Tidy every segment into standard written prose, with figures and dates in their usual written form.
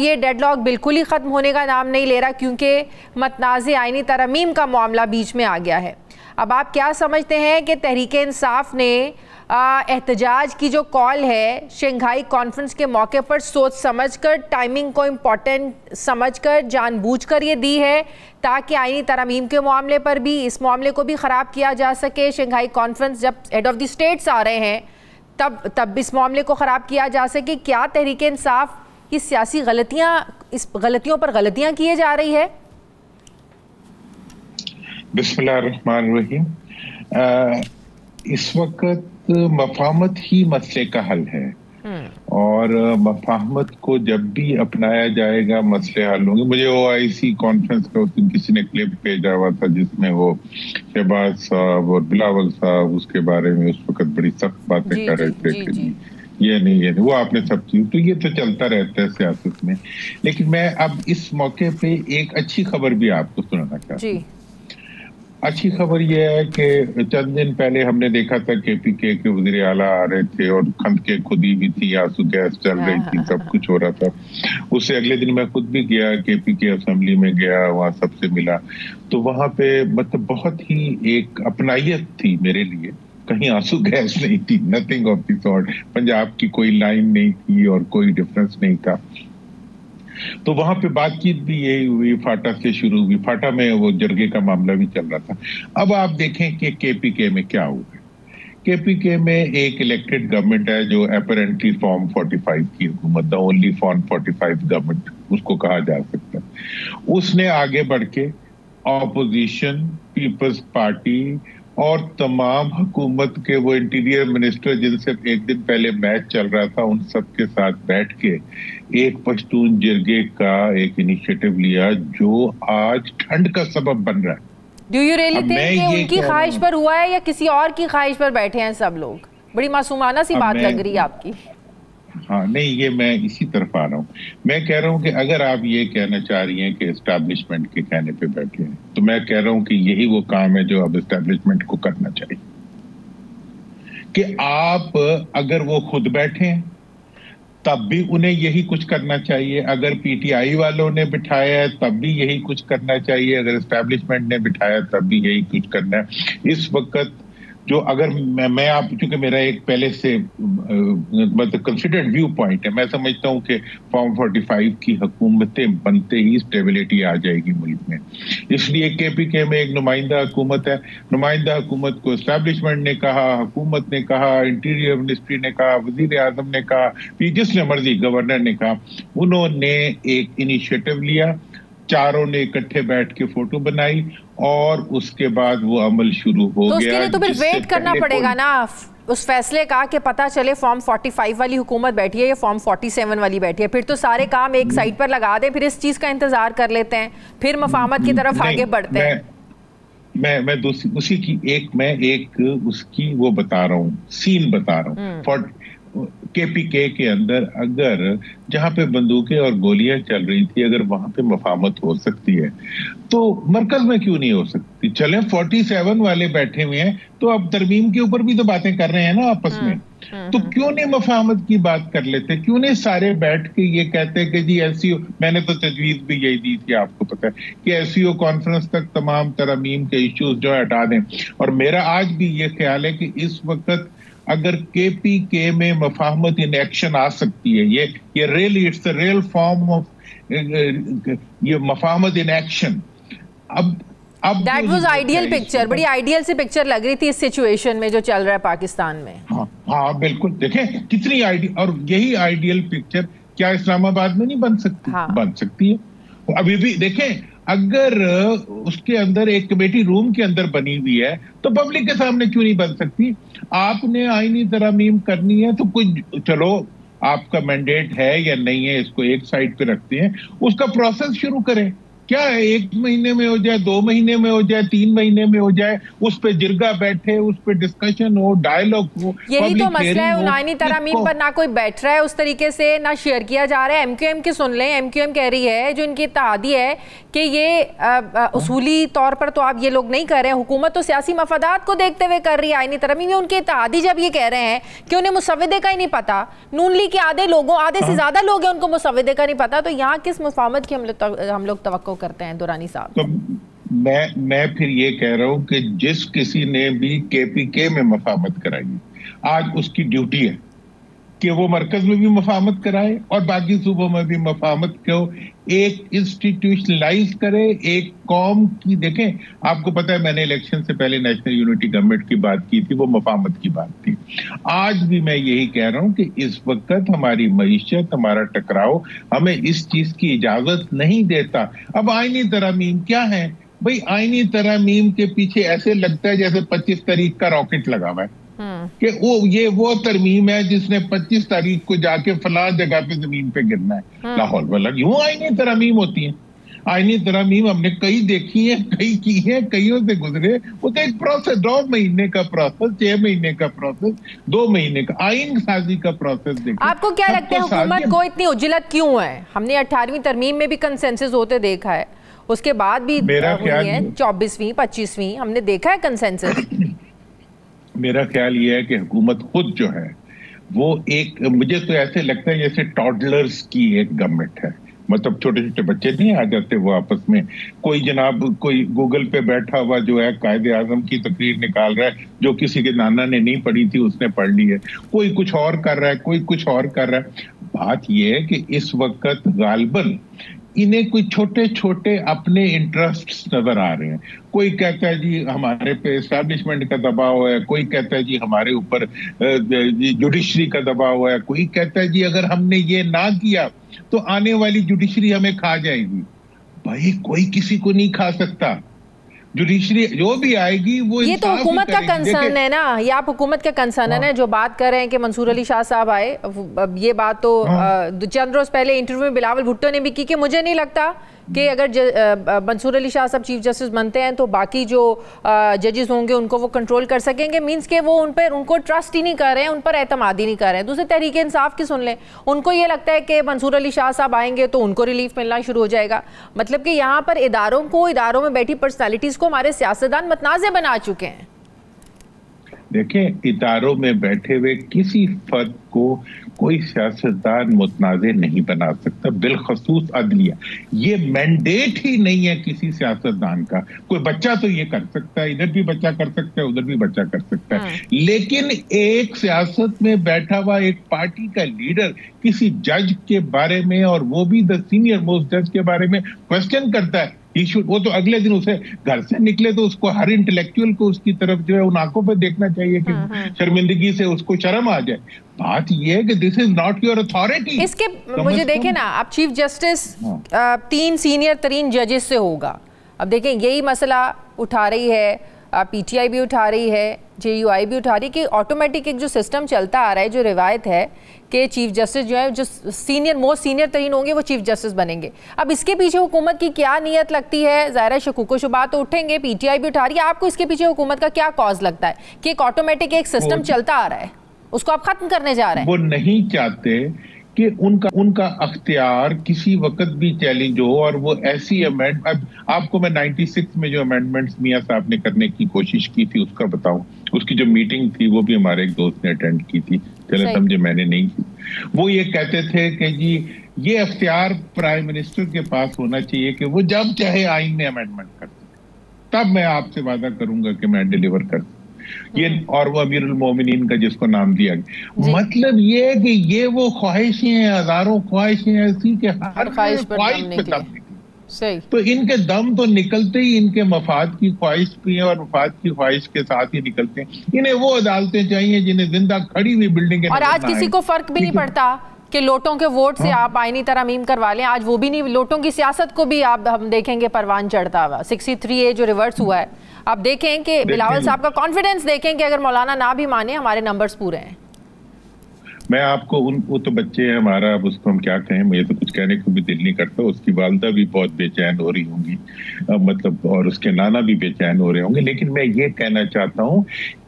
ये डेडलॉक बिल्कुल ही ख़त्म होने का नाम नहीं ले रहा क्योंकि मतनाज़े आईनी तरमीम का मामला बीच में आ गया है। अब आप क्या समझते हैं कि तहरीक इंसाफ ने एहतजाज की जो कॉल है शंघाई कॉन्फ्रेंस के मौके पर सोच समझकर, टाइमिंग को इम्पोर्टेंट समझकर, जानबूझकर ये दी है ताकि आईनी तरमीम के मामले पर भी, इस मामले को भी ख़राब किया जा सके? शंघाई कॉन्फ्रेंस जब हेड ऑफ़ द स्टेट्स आ रहे हैं तब इस मामले को ख़राब किया जा सके। क्या तहरीक इंसाफ की सियासी गलतियां, इस गलतियों पर गलतियां किए जा रही है? बिस्मिल्लाहिर्रहमानिर्रहीम। इस वक्त मफाहमत ही मसले का हल है और मफाहमत को जब भी अपनाया जाएगा मसले हल होंगे। मुझे OIC कॉन्फ्रेंस का उस दिन किसी ने क्लिप भेजा हुआ था जिसमें वो शहबाज साहब और बिलावल साहब उसके बारे में उस वक्त बड़ी सख्त बातें कर रहे थे। ये नहीं वो आपने सब चीज, तो ये तो चलता रहता है सियासत में। लेकिन मैं अब इस मौके पे एक अच्छी खबर भी आपको सुनाना चाहता हूँ। अच्छी खबर ये है कि चंद दिन पहले हमने देखा था KPK के वज़ीर आला आ रहे थे और खंद के खुदी भी थी, आंसू गैस चल रही थी, सब कुछ हो रहा था। उससे अगले दिन मैं खुद भी गया, KPK असेंबली में गया, वहां सबसे मिला। तो वहां पे मतलब बहुत ही एक अपनायत थी मेरे लिए, कहीं आंसू गैस नहीं थी, nothing of the sort. Punjab की कोई लाइन नहीं थी और कोई डिफरेंस नहीं था। तो वहां पे बातचीत भी यही हुई, फाटा से शुरू हुई। फाटा में वो जरगे का मामला भी चल रहा था। अब आप देखें कि KPK में क्या हुआ। KPK में एक इलेक्टेड गवर्नमेंट है जो अपरेंटली फॉर्म 45 की हुकूमत, द ओनली फॉर्म 45 गवर्नमेंट उसको कहा जा सकता है। उसने आगे बढ़ के ऑपोजिशन, पीपल्स पार्टी और तमाम हुकूमत के वो इंटीरियर मिनिस्टर जिनसे एक दिन पहले मैच चल रहा था, उन सब के साथ बैठ के एक पश्तून जिरगे का एक इनिशिएटिव लिया जो आज ठंड का सबब बन रहा है। डू यू रियली थिंक कि उनकी ख्वाहिश पर हुआ है या किसी और की ख्वाहिश पर बैठे हैं सब लोग? बड़ी मासूमाना सी बात लग रही है आपकी। हाँ नहीं, ये मैं इसी तरफ आ रहा हूँ। मैं कह रहा हूँ कि अगर आप ये कहना चाह रही हैं कि एस्टैब्लिशमेंट के कहने पे बैठे हैं, तो मैं कह रहा हूँ कि यही वो काम है जो अब एस्टैब्लिशमेंट को करना चाहिए। कि आप अगर वो खुद बैठे हैं तब भी उन्हें यही कुछ करना चाहिए, अगर PTI वालों ने बिठाया है तब भी यही कुछ करना चाहिए, अगर एस्टैब्लिशमेंट ने बिठाया तब भी यही कुछ करना है। इस वक्त जो अगर मैं आप, क्योंकि मेरा एक पहले से मतलब कंसिडर्ड व्यू पॉइंट है, मैं समझता हूं कि फॉर्म 45 की हुकूमतें बनते ही स्टेबिलिटी आ जाएगी मुल्क में। इसलिए KPK में एक नुमाइंदा हुकूमत है, नुमाइंदा हुकूमत को एस्टैब्लिशमेंट ने कहा, हुकूमत ने कहा, इंटीरियर मिनिस्ट्री ने कहा, वजीर आजम ने कहा, जिसने मर्जी गवर्नर ने कहा, उन्होंने एक इनिशिएटिव लिया, चारों ने इकट्ठे बैठ के फोटो बनाई और उसके बाद वो अमल शुरू हो गया। उसके लिए तो फिर वेट करना पड़ेगा ना उस फैसले का कि पता चले फॉर्म 45 वाली हुकूमत बैठी है या फॉर्म 47 वाली बैठी है। फिर तो सारे काम एक साइड पर लगा दें, फिर इस चीज का इंतजार कर लेते हैं, फिर मफाहमत की तरफ आगे बढ़ते हैं। मैं उसी की एक उसकी वो बता रहा हूँ, सीन बता रहा हूँ। KPK के अंदर अगर जहां पे बंदूकें और गोलियां चल रही थी, अगर वहां पे मफाहमत हो सकती है तो मरकज में क्यों नहीं हो सकती? चले 47 वाले बैठे हुए हैं तो अब तरमीम के ऊपर भी तो बातें कर रहे हैं ना आपस में, तो क्यों नहीं मफाहमत की बात कर लेते? क्यों नहीं सारे बैठ के ये कहते कि जी SCO, मैंने तो तजवीज भी यही दी थी, आपको पता है कि SCO कॉन्फ्रेंस तक तमाम तरमीम के इश्यूज जो हटा दें। और मेरा आज भी ये ख्याल है कि इस वक्त अगर KPK में मफाहमत इन एक्शन आ सकती है, ये really it's a real form of ये मफाहमत इन एक्शन। अब दैट वाज आइडियल पिक्चर, बड़ी आइडियल सी पिक्चर लग रही थी इस सिचुएशन में जो चल रहा है पाकिस्तान में। हाँ बिल्कुल, देखें कितनी आइडियल, और यही आइडियल पिक्चर क्या इस्लामाबाद में नहीं बन सकती? बन सकती है। अभी भी देखें, अगर उसके अंदर एक कमेटी रूम के अंदर बनी हुई है तो पब्लिक के सामने क्यों नहीं बन सकती? आपने आईनी तरमीम करनी है तो कुछ, चलो आपका मैंडेट है या नहीं है इसको एक साइड पे रखते हैं, उसका प्रोसेस शुरू करें। क्या है, 1 महीने में हो जाए, 2 महीने में हो जाए, 3 महीने में हो जाए, उस पे जिरगा बैठे, उस पे डिस्कशन हो, डायलॉग हो। यही तो मसला है, आईनी तरमीम पर ना कोई बैठ रहा है उस तरीके से, ना शेयर किया जा रहा है। एमक्यूएम की सुन लें, एमक्यूएम कह रही है, जो इनकी इत्तेहादी है, कि ये उसूली तौर पर तो आप ये लोग नहीं कर रहे हैं, हुकूमत तो सियासी मफादात को देखते हुए कर रही है आईनी तरमीम। उनके इत्तेहादी जब ये कह रहे हैं कि उन्हें मुसव्वदे का ही नहीं पता, नून लीग के आधे से ज्यादा लोग हैं उनको मुसव्वदे का नहीं पता, तो यहाँ किस मुफाहमत की हम लोग तवक्को करते हैं दुरानी साहब? तो मैं फिर ये कह रहा हूं कि जिस किसी ने भी केपीके में मफाहमत कराई, आज उसकी ड्यूटी है कि वो मरकज में भी मफाहमत कराए और बाकी सूबों में भी मफाहमत को एक इंस्टीट्यूशनलाइज करे, एक कौम की। देखें, आपको पता है मैंने इलेक्शन से पहले नेशनल यूनिटी गवर्नमेंट की बात की थी, वो मफाहमत की बात थी। आज भी मैं यही कह रहा हूं कि इस वक्त हमारी मईशत, हमारा टकराव हमें इस चीज की इजाजत नहीं देता। अब आईनी तरमीम क्या है भाई? आईनी तरमीम के पीछे ऐसे लगता है जैसे 25 तारीख का रॉकेट लगा हुआ है कि वो तरमीम है जिसने 25 तारीख को जाके फला जगह पे जमीन पे गिरना है। लाहौल वाला यूं आईनी तरमीम होती है। आईनी तरमीम हमने कई देखी है, कई की है, कईयों से गुजरे। वो तो एक प्रोसेस, 2 महीने का प्रोसेस, 6 महीने का प्रोसेस, 2 महीने का आईन साजी का प्रोसेस। देखिए, आपको क्या लगता है हुकूमत को इतनी उजलत क्यों है? हमने 18वीं तरमीम में भी कंसेंसस होते देखा है, उसके बाद भी हुई है 24वीं 25वीं, हमने देखा है कंसेंसस। मेरा ख्याल ये है कि हुकूमत खुद जो है वो एक, मुझे तो ऐसे लगता है जैसे टॉडलर्स की एक गवर्नमेंट है। मतलब छोटे छोटे बच्चे नहीं आ जाते वो आपस में, कोई जनाब कोई गूगल पे बैठा हुआ जो है कायदे आजम की तकरीर निकाल रहा है जो किसी के नाना ने नहीं पढ़ी थी उसने पढ़ ली है, कोई कुछ और कर रहा है, कोई कुछ और कर रहा है। बात यह है कि इस वक्त गालिबन इन्हें कोई छोटे छोटे अपने इंटरेस्ट्स नजर आ रहे हैं। कोई कहता है जी हमारे पे एस्टैब्लिशमेंट का दबाव है, कोई कहता है जी हमारे ऊपर जुडिशरी का दबाव है, कोई कहता है जी अगर हमने ये ना किया तो आने वाली जुडिशरी हमें खा जाएगी। भाई कोई किसी को नहीं खा सकता, जुडिशरी जो भी आएगी वो। ये तो हुकूमत का कंसर्न है ना, ये आप हुकूमत का कंसर्न है ना, जो बात कर रहे हैं कि मंसूर अली शाह साहब आए। अब ये बात तो चंद रोज पहले इंटरव्यू में बिलावल भुट्टो ने भी की कि मुझे नहीं लगता कि अगर मंसूर अली शाह साहब चीफ जस्टिस बनते हैं तो बाकी जो जजेस होंगे उनको वो कंट्रोल कर सकेंगे। मींस के वो उनको ट्रस्ट ही नहीं कर रहे हैं, उन पर एतमाद ही नहीं कर रहे हैं। दूसरे तहरीक इंसाफ की सुन लें, उनको ये लगता है कि मंसूर अली शाह साहब आएंगे तो उनको रिलीफ मिलना शुरू हो जाएगा। मतलब कि यहाँ पर इदारों में बैठी पर्सनालिटीज को हमारे सियासतदान मतनाज़े बना चुके हैं। देखें, इदारों में बैठे हुए किसी फर्द को कोई सियासतदान मुतनाज़े नहीं बना सकता, बिलखसूस अदलिया। ये मैंडेट ही नहीं है किसी सियासतदान का। कोई बच्चा तो ये कर सकता है, इधर भी बच्चा कर सकता है, उधर भी बच्चा कर सकता है, लेकिन एक सियासत में बैठा हुआ एक पार्टी का लीडर किसी जज के बारे में, और वो भी द सीनियर मोस्ट जज के बारे में क्वेश्चन करता है, वो तो अगले दिन उसे घर से निकले तो उसको हर इंटेलेक्चुअल को उसकी तरफ जो है उन आंखों पर देखना चाहिए कि शर्मिंदगी से उसको शर्म आ जाए। बात ये है कि this is not your authority. इसके मुझे देखें ना, आप चीफ जस्टिस 3 सीनियर तरीन जजेस से होगा। अब देखें यही मसला उठा रही है पीटीआई भी उठा रही है, जेयूआई भी उठा रही है कि ऑटोमेटिक एक जो सिस्टम चलता आ रहा है, जो रिवायत है कि चीफ जस्टिस जो है जो मोस्ट सीनियर तरीन होंगे वो चीफ जस्टिस बनेंगे। अब इसके पीछे हुकूमत की क्या नीयत लगती है? ज़ाहिर शकूक शुबात तो उठेंगे, पीटीआई भी उठा रही है। आपको इसके पीछे हुकूमत का क्या कॉज लगता है कि एक ऑटोमेटिक एक सिस्टम चलता आ रहा है, उसको आप खत्म करने जा रहे हैं? वो नहीं चाहते कि उनका अख्तियार किसी वक्त भी चैलेंज हो, और वो ऐसी अमेंड, अब आपको मैं 96 में जो अमेंडमेंट्स मियां साहब ने करने की कोशिश की थी उसका बताऊं। उसकी जो मीटिंग थी वो भी हमारे एक दोस्त ने अटेंड की थी, चले समझे मैंने नहीं की। वो ये कहते थे कि जी ये अख्तियार प्राइम मिनिस्टर के पास होना चाहिए कि वो जब चाहे आइन में अमेंडमेंट कर सकते, तब मैं आपसे वादा करूंगा कि मैं डिलीवर कर सकूं ये। और वो अमीरुल मोमिनीन का जिसको नाम दिया गया, मतलब ये है कि ये वो ख्वाहिशें हैं, हजारों ख्वाहिशें ऐसी कि हर ख्वाहिश पे दम निकले। सही। तो इनके दम तो निकलते ही इनके मफाद की ख्वाहिश भी है, और मफाद की ख्वाहिश के साथ ही निकलते हैं। इन्हें वो अदालतें चाहिए जिन्हें जिंदा खड़ी हुई बिल्डिंग, और आज किसी को फर्क भी नहीं पड़ता कि लोटों के वोट से आप आईनी तरमीम करवा लें। आज वो भी नहीं, लोटों की सियासत को भी आप हम देखेंगे परवान चढ़ता हुआ। 63A जो रिवर्स हुआ है, आप देखें कि बिलावल साहब का कॉन्फिडेंस देखें कि अगर मौलाना ना भी माने हमारे नंबर्स पूरे हैं। मैं आपको वो तो बच्चे हैं हमारा, अब उसको हम क्या कहें, मुझे तो कुछ कहने को भी दिल नहीं करता। उसकी वालदा भी बहुत बेचैन हो रही होंगी, मतलब, और उसके नाना भी बेचैन हो रहे होंगे। लेकिन मैं ये कहना चाहता हूं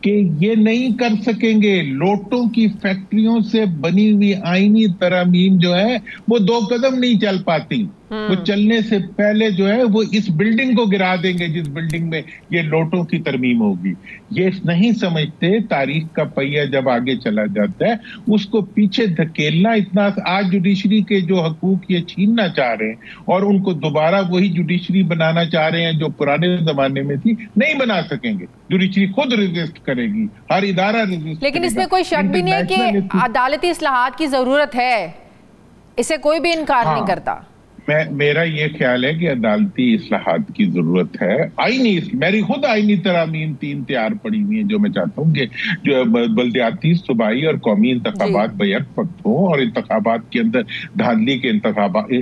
कि ये नहीं कर सकेंगे। लोटों की फैक्ट्रियों से बनी हुई आईनी तरमीम जो है वो 2 कदम नहीं चल पाती। वो चलने से पहले जो है वो इस बिल्डिंग को गिरा देंगे जिस बिल्डिंग में ये लोटों की तरमीम होगी। ये नहीं समझते, तारीख का पहिया जब आगे चला जाता है उसको पीछे धकेलना इतना। आज जुडिशरी के जो हकूक ये छीनना चाह रहे हैं और उनको दोबारा वही जुडिशरी बनाना चाह रहे हैं जो पुराने जमाने में थी, नहीं बना सकेंगे। जुडिशरी खुद रेजिस्ट करेगी, हर इदारा रेजिस्ट। लेकिन इसमें कोई शक भी नहीं है कि अदालती इस्लाहात की जरूरत है, इसे कोई भी इनकार नहीं करता। मेरा ये ख्याल है कि अदालती इस्लाहात की जरूरत है। मेरी खुद आईनी तरामीम 3 तैयार पड़ी हुई है, जो मैं चाहता हूँ कि जो बल्दियाती, सूबाई और कौमी इंतखाबात बैक वक्त हो और इंतखाबात के अंदर धांधली के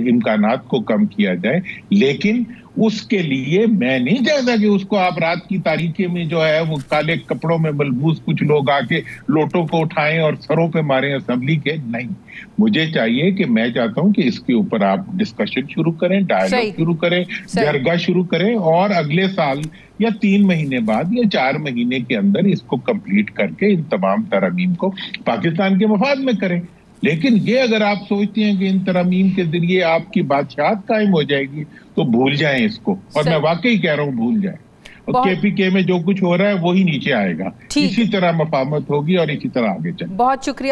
इम्कानात को कम किया जाए। लेकिन उसके लिए मैं नहीं चाहता कि उसको आप रात की तारीखे में जो है वो काले कपड़ों में मलबूस कुछ लोग आके लोटों को उठाएं और सरों पे मारें असेंबली के। नहीं, मुझे चाहिए कि मैं चाहता हूं कि इसके ऊपर आप डिस्कशन शुरू करें, डायलॉग शुरू करें, जरगा शुरू करें और अगले साल या 3 महीने बाद या 4 महीने के अंदर इसको कंप्लीट करके इन तमाम तरमीम को पाकिस्तान के मफाद में करें। लेकिन ये अगर आप सोचते हैं कि इन तरमीम के जरिए आपकी बादशाहत कायम हो जाएगी तो भूल जाएं इसको। और मैं वाकई कह रहा हूं, भूल जाएं। और केपीके में जो कुछ हो रहा है वही नीचे आएगा। इसी तरह मफाहमत होगी और इसी तरह आगे चलेगा। बहुत शुक्रिया।